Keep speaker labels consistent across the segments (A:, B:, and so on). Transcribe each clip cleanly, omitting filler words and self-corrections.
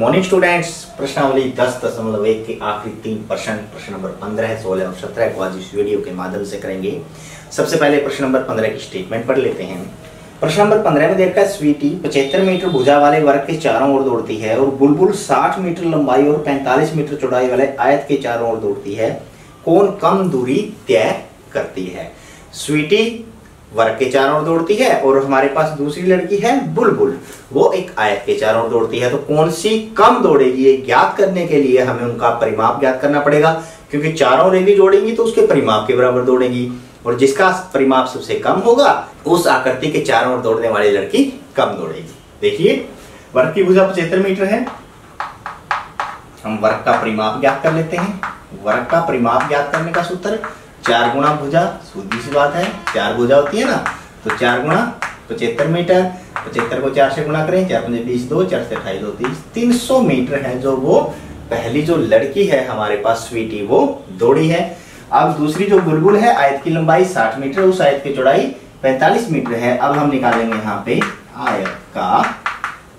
A: Morning students, प्रश्नावली 10.1 के आखिरी 3 प्रश्न, प्रश्न नंबर 15, 16 और 17 को आज इस वीडियो के माध्यम से करेंगे। सबसे पहले प्रश्न नंबर 15 की स्टेटमेंट पढ़ लेते हैं। प्रश्न नंबर 15 में देखा, स्वीटी 75 मीटर भुजा वाले वर्ग के चारों ओर दौड़ती है और बुलबुल 60 मीटर लंबाई और 45 मीटर चौड़ाई वाले आयत के चारों ओर दौड़ती है। कौन कम दूरी तय करती है? स्वीटी वर्ग के चारों ओर दौड़ती है और हमारे पास दूसरी लड़की है बुलबुल, वो एक आयत के चारों ओर दौड़ती है। तो कौन सी कम दौड़ेगी, ये ज्ञात करने के लिए हमें उनका परिमाप ज्ञात करना पड़ेगा, क्योंकि चारों ओर भी दौड़ेंगी तो उसके परिमाप के बराबर दौड़ेगी और जिसका परिमाप सबसे कम होगा उस आकृति के चारों ओर दौड़ने वाली लड़की कम दौड़ेगी। देखिए, वर्ग की भुजा 75 मीटर है। हम वर्ग का परिमाप ज्ञात कर लेते हैं। वर्ग का परिमाप ज्ञात करने का सूत्र 4 गुणा भुजा, सीधी सी बात है, 4 भुजा होती है ना, तो 4 गुणा 75 मीटर, 75 को 4 से गुणा करें, 4 पंजे 20, 2 4 से 28, 2 30, 300 मीटर है जो वो पहली जो लड़की है हमारे पास स्वीटी वो दौड़ी है। अब दूसरी जो बुलबुल है, आयत की लंबाई 60 मीटर, उस आयत की चौड़ाई 45 मीटर है। अब हम निकालेंगे यहाँ पे आयत का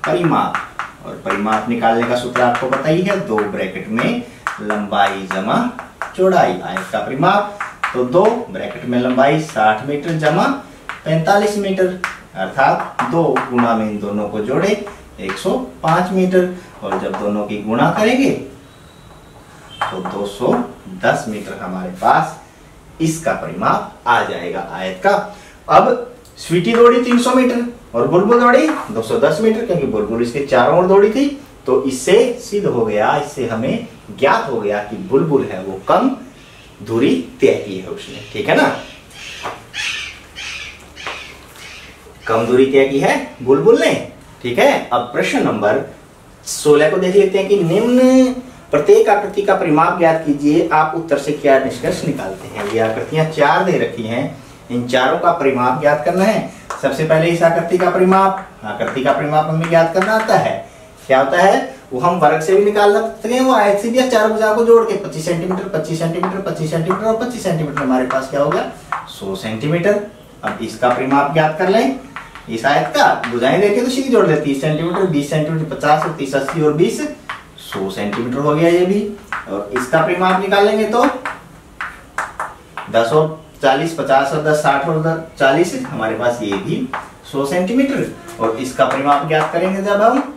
A: परिमाप, और परिमाप निकालने का सूत्र आपको पता ही है, 2 ब्रैकेट में लंबाई जमा चौड़ाई, आयत का परिमाप तो 2 ब्रैकेट में लंबाई 60 मीटर जमा 45 मीटर, अर्थात 2 गुणा में इन दोनों को जोड़े 105 मीटर, और जब दोनों की गुणा करेंगे तो 210 मीटर हमारे पास इसका परिमाप आ जाएगा आयत का। अब स्वीटी दौड़ी 300 मीटर और बुलबुल दौड़ी 210 मीटर, क्योंकि बुलबुल इसके चारों ओर दौड़ी थी, तो इससे सिद्ध हो गया, इससे हमें ज्ञात हो गया कि बुलबुल है वो कम दूरी तय की है उसने। ठीक है ना, कम दूरी तय की है बुलबुल ने। ठीक है, अब प्रश्न नंबर 16 को देख लेते हैं कि निम्न प्रत्येक आकृति का परिमाप ज्ञात कीजिए। आप उत्तर से क्या निष्कर्ष निकालते हैं? ये आकृतियां 4 दे रखी हैं, इन चारों का परिमाप ज्ञात करना है। सबसे पहले इस आकृति का परिमाप हमें ज्ञात करना आता है। क्या होता है वो हम वर्ग से भी निकाल सकते हैं, वो आयत से भी 4 भुजाओं को जोड़ के 25 सेंटीमीटर 25 सेंटीमीटर 25 सेंटीमीटर और 25 सेंटीमीटर हमारे पास क्या होगा 100 सेंटीमीटर। अब इसका परिमाप ज्ञात कर लें। इस आयत का भुजाएं देखे तो सीधी जोड़ ले, 30 सेंटीमीटर 20 सेंटीमीटर 50 और 30 80 और 20 100 सेंटीमीटर हो गया ये भी। और इसका परिमाप निकालेंगे तो 10 और 40 50 और 10 60 और 10 40 हमारे पास ये भी 100 सेंटीमीटर। और इसका परिमाप ज्ञात करेंगे जब हम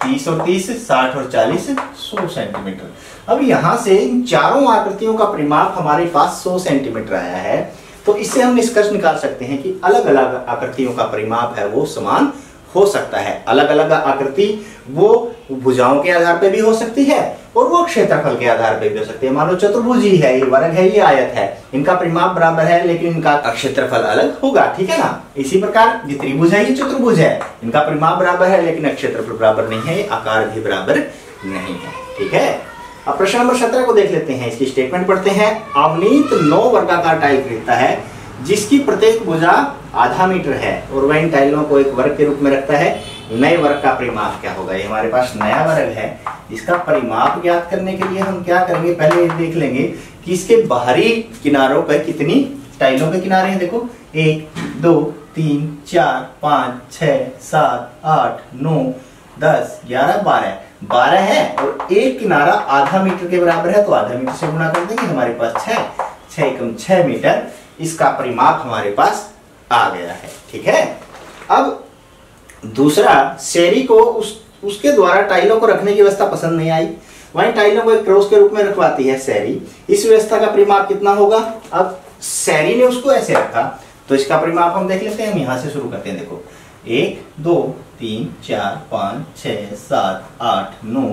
A: 30 और 30 60 और 40 100 सेंटीमीटर। अब यहां से इन चारों आकृतियों का परिमाप हमारे पास 100 सेंटीमीटर आया है, तो इससे हम निष्कर्ष निकाल सकते हैं कि अलग अलग आकृतियों का परिमाप है वो समान हो सकता है। अलग अलग आकृति वो भुजाओं के आधार पे भी हो सकती है और वो क्षेत्रफल के आधार पे भी हो सकती है। मान लो चतुर्भुज ही है, ये वर्ग है, ये आयत है, इनका परिमाप बराबर है लेकिन इनका क्षेत्रफल अलग होगा। ठीक है ना, इसी प्रकार ये त्रिभुज है, ये चतुर्भुज है, इनका परिमाप बराबर है लेकिन क्षेत्रफल बराबर नहीं है, आकार भी बराबर नहीं है। ठीक है, अब प्रश्न नंबर 17 को देख लेते हैं, इसकी स्टेटमेंट पढ़ते हैं। अवनीत 9 वर्गाकार टाइल खरीदता है जिसकी प्रत्येक भुजा आधा मीटर है और वह इन टाइलों को एक वर्ग के रूप में रखता है। नए वर्ग का परिमाप क्या होगा? ये हमारे पास नया वर्ग है, इसका परिमाप ज्ञात करने के लिए हम क्या करेंगे, पहले देख लेंगे कि इसके बाहरी किनारों पर कितनी टाइलों के किनारे हैं। देखो 1 2 3 4 5 6 7 8 9 10 11 12 है और एक किनारा आधा मीटर के बराबर है, तो आधा मीटर से गुणा कर देंगे, हमारे पास 6 मीटर इसका परिमाप हमारे पास आ गया है। ठीक है, अब दूसरा, शेरी को उसके द्वारा टाइलों को रखने की व्यवस्था पसंद नहीं आई, वहीं टाइलों को एक क्रॉस के रूप में रखवाती है शेरी। इस व्यवस्था का परिमाप कितना होगा? अब शेरी ने उसको ऐसे रखा तो इसका परिमाप हम देख लेते हैं। हम यहां से शुरू करते हैं। देखो 1 2 3 4 5 6 7 8 9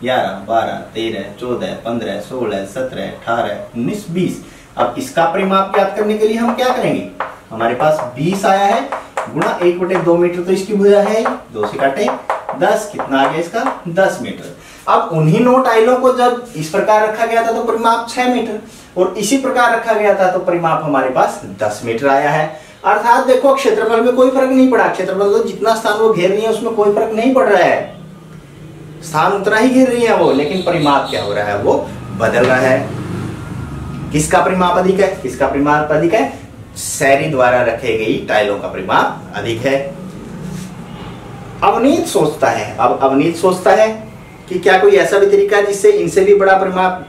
A: 11 12 13 14 15 16 17 18 19 20। अब इसका परिमाप ज्ञात करने के लिए हम क्या करेंगे, हमारे पास 20 आया है गुणा 1/2 मीटर, तो इसकी भुजा है 2 से काटे 10, कितना आ गया इसका 10 मीटर। अब उन्हीं 9 टाइलों को जब इस प्रकार रखा गया था तो परिमाप 6 मीटर और इसी प्रकार रखा गया था तो परिमाप हमारे पास 10 मीटर आया है। अर्थात देखो क्षेत्रफल में कोई फर्क नहीं पड़ा, क्षेत्रफल तो जितना स्थान वो घेर रही है उसमें कोई फर्क नहीं पड़ रहा है, स्थान उतना ही घेर रही है वो, लेकिन परिमाप क्या हो रहा है, वो बदल रहा है। किसका परिमाप अधिक है? किसका परिमाप अधिक है? शेरी द्वारा रखे गई टाइलों का परिमाप अधिक है। अवनीत सोचता है, अब अवनीत सोचता है कि क्या कोई ऐसा भी तरीका है जिससे इनसे भी बड़ा परिमाप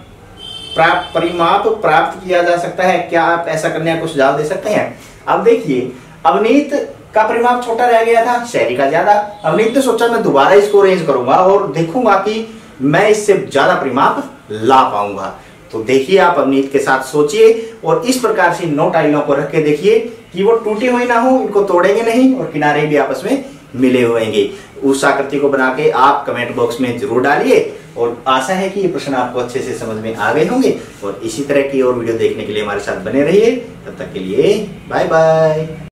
A: प्राप्त किया जा सकता है, क्या आप ऐसा करने का कुछ सुझाव दे सकते हैं? अब देखिए, अवनीत का परिमाप छोटा रह गया था, शहरी का ज्यादा। अवनीत ने सोचा मैं दोबारा इसको अरेंज करूंगा और देखूंगा कि मैं इससे ज्यादा परिमाप ला पाऊंगा। तो देखिए, आप अवनीत के साथ सोचिए और इस प्रकार से 9 टाइलों को रख के देखिए कि वो टूटी हुई ना हो, इनको तोड़ेंगे नहीं और किनारे भी आपस में मिले हुएंगे। उस आकृति को बना के आप कमेंट बॉक्स में जरूर डालिए और आशा है कि ये प्रश्न आपको अच्छे से समझ में आ गए होंगे। और इसी तरह की और वीडियो देखने के लिए हमारे साथ बने रहिए। तब तक के लिए बाय बाय।